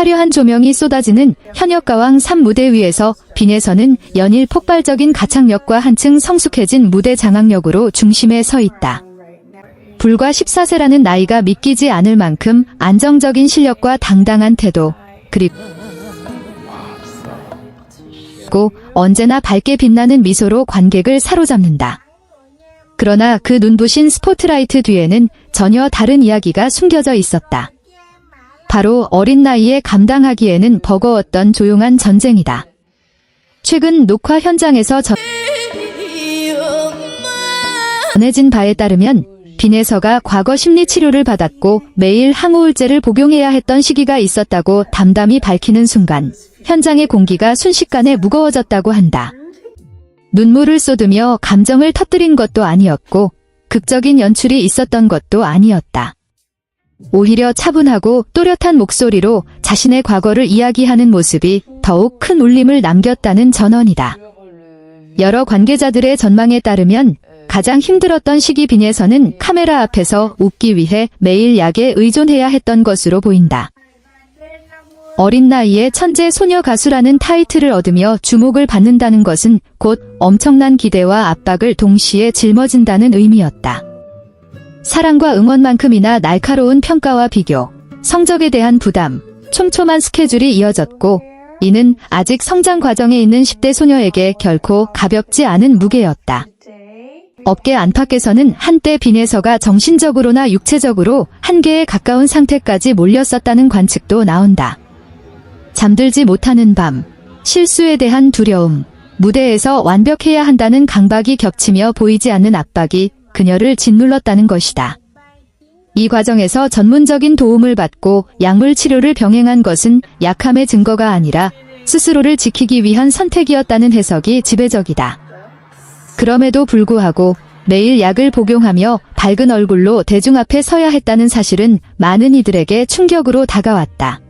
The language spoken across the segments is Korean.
화려한 조명이 쏟아지는 현역가왕 3 무대 위에서 빈에서는 연일 폭발적인 가창력과 한층 성숙해진 무대 장악력으로 중심에 서 있다. 불과 14세라는 나이가 믿기지 않을 만큼 안정적인 실력과 당당한 태도, 그리고 언제나 밝게 빛나는 미소로 관객을 사로잡는다. 그러나 그 눈부신 스포트라이트 뒤에는 전혀 다른 이야기가 숨겨져 있었다. 바로 어린 나이에 감당하기에는 버거웠던 조용한 전쟁이다. 최근 녹화 현장에서 전해진 바에 따르면 빈에서가 과거 심리치료를 받았고 매일 항우울제를 복용해야 했던 시기가 있었다고 담담히 밝히는 순간 현장의 공기가 순식간에 무거워졌다고 한다. 눈물을 쏟으며 감정을 터뜨린 것도 아니었고 극적인 연출이 있었던 것도 아니었다. 오히려 차분하고 또렷한 목소리로 자신의 과거를 이야기하는 모습이 더욱 큰 울림을 남겼다는 전언이다. 여러 관계자들의 전망에 따르면 가장 힘들었던 시기 빈에서는 카메라 앞에서 웃기 위해 매일 약에 의존해야 했던 것으로 보인다. 어린 나이에 천재 소녀 가수라는 타이틀을 얻으며 주목을 받는다는 것은 곧 엄청난 기대와 압박을 동시에 짊어진다는 의미였다. 사랑과 응원만큼이나 날카로운 평가와 비교, 성적에 대한 부담, 촘촘한 스케줄이 이어졌고 이는 아직 성장 과정에 있는 10대 소녀에게 결코 가볍지 않은 무게였다. 업계 안팎에서는 한때 빈에서가 정신적으로나 육체적으로 한계에 가까운 상태까지 몰렸었다는 관측도 나온다. 잠들지 못하는 밤, 실수에 대한 두려움, 무대에서 완벽해야 한다는 강박이 겹치며 보이지 않는 압박이 그녀를 짓눌렀다는 것이다. 이 과정에서 전문적인 도움을 받고 약물 치료를 병행한 것은 약함의 증거가 아니라 스스로를 지키기 위한 선택이었다는 해석이 지배적이다. 그럼에도 불구하고 매일 약을 복용하며 밝은 얼굴로 대중 앞에 서야 했다는 사실은 많은 이들에게 충격으로 다가왔다.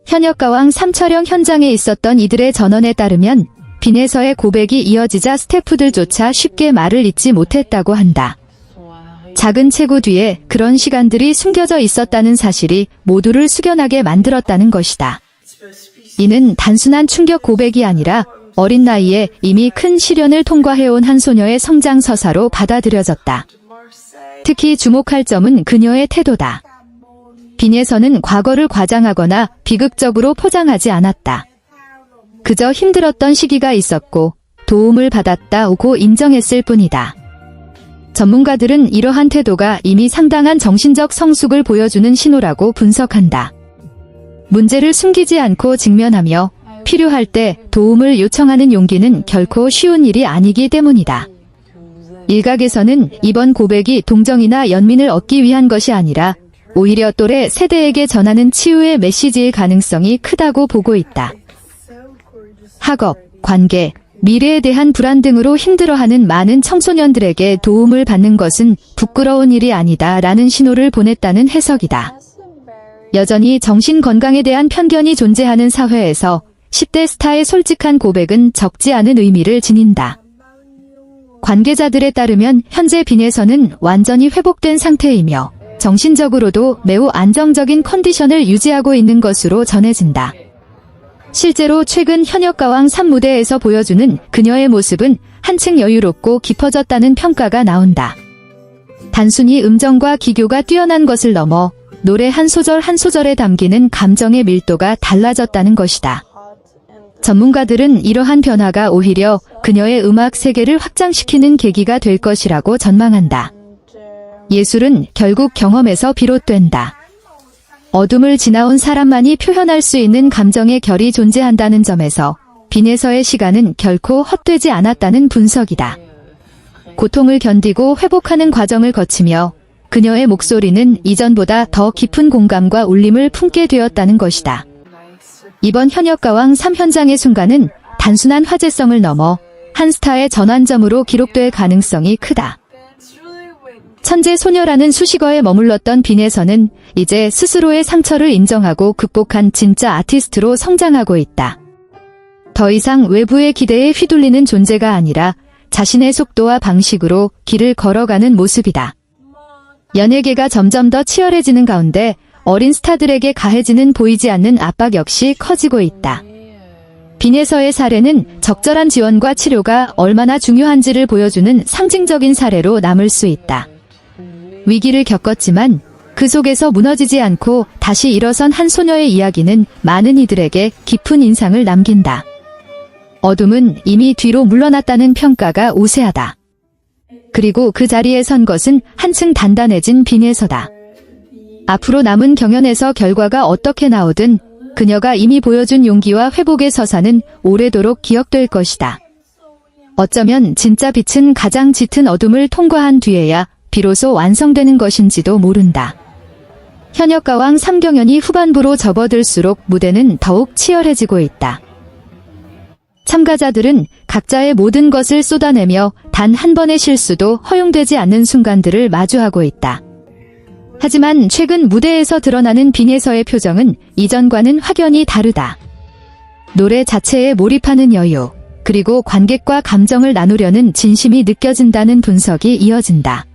현역가왕 3 촬영 현장에 있었던 이들의 전언에 따르면 빈에서의 고백이 이어지자 스태프들조차 쉽게 말을 잇지 못했다고 한다. 작은 체구 뒤에 그런 시간들이 숨겨져 있었다는 사실이 모두를 숙연하게 만들었다는 것이다. 이는 단순한 충격 고백이 아니라 어린 나이에 이미 큰 시련을 통과해온 한 소녀의 성장 서사로 받아들여졌다. 특히 주목할 점은 그녀의 태도다. 빈에서는 과거를 과장하거나 비극적으로 포장하지 않았다. 그저 힘들었던 시기가 있었고 도움을 받았다고 인정했을 뿐이다. 전문가들은 이러한 태도가 이미 상당한 정신적 성숙을 보여주는 신호라고 분석한다. 문제를 숨기지 않고 직면하며 필요할 때 도움을 요청하는 용기는 결코 쉬운 일이 아니기 때문이다. 일각에서는 이번 고백이 동정이나 연민을 얻기 위한 것이 아니라 오히려 또래 세대에게 전하는 치유의 메시지일 가능성이 크다고 보고 있다. 학업, 관계, 미래에 대한 불안 등으로 힘들어하는 많은 청소년들에게 도움을 받는 것은 부끄러운 일이 아니다라는 신호를 보냈다는 해석이다. 여전히 정신 건강에 대한 편견이 존재하는 사회에서 10대 스타의 솔직한 고백은 적지 않은 의미를 지닌다. 관계자들에 따르면 현재 빈에서는 완전히 회복된 상태이며 정신적으로도 매우 안정적인 컨디션을 유지하고 있는 것으로 전해진다. 실제로 최근 현역가왕 3 무대에서 보여주는 그녀의 모습은 한층 여유롭고 깊어졌다는 평가가 나온다. 단순히 음정과 기교가 뛰어난 것을 넘어 노래 한 소절 한 소절에 담기는 감정의 밀도가 달라졌다는 것이다. 전문가들은 이러한 변화가 오히려 그녀의 음악 세계를 확장시키는 계기가 될 것이라고 전망한다. 예술은 결국 경험에서 비롯된다. 어둠을 지나온 사람만이 표현할 수 있는 감정의 결이 존재한다는 점에서 빈에서의 시간은 결코 헛되지 않았다는 분석이다. 고통을 견디고 회복하는 과정을 거치며 그녀의 목소리는 이전보다 더 깊은 공감과 울림을 품게 되었다는 것이다. 이번 현역가왕 3 현장의 순간은 단순한 화제성을 넘어 한 스타의 전환점으로 기록될 가능성이 크다. 천재 소녀라는 수식어에 머물렀던 빈에서는 이제 스스로의 상처를 인정하고 극복한 진짜 아티스트로 성장하고 있다. 더 이상 외부의 기대에 휘둘리는 존재가 아니라 자신의 속도와 방식으로 길을 걸어가는 모습이다. 연예계가 점점 더 치열해지는 가운데 어린 스타들에게 가해지는 보이지 않는 압박 역시 커지고 있다. 빈에서의 사례는 적절한 지원과 치료가 얼마나 중요한지를 보여주는 상징적인 사례로 남을 수 있다. 위기를 겪었지만 그 속에서 무너지지 않고 다시 일어선 한 소녀의 이야기는 많은 이들에게 깊은 인상을 남긴다. 어둠은 이미 뒤로 물러났다는 평가가 우세하다. 그리고 그 자리에 선 것은 한층 단단해진 빈에서다. 앞으로 남은 경연에서 결과가 어떻게 나오든 그녀가 이미 보여준 용기와 회복의 서사는 오래도록 기억될 것이다. 어쩌면 진짜 빛은 가장 짙은 어둠을 통과한 뒤에야 비로소 완성되는 것인지도 모른다. 현역가왕 3경연이 후반부로 접어들수록 무대는 더욱 치열해지고 있다. 참가자들은 각자의 모든 것을 쏟아내며 단 한 번의 실수도 허용되지 않는 순간들을 마주하고 있다. 하지만 최근 무대에서 드러나는 빈에서의 표정은 이전과는 확연히 다르다. 노래 자체에 몰입하는 여유, 그리고 관객과 감정을 나누려는 진심이 느껴진다는 분석이 이어진다.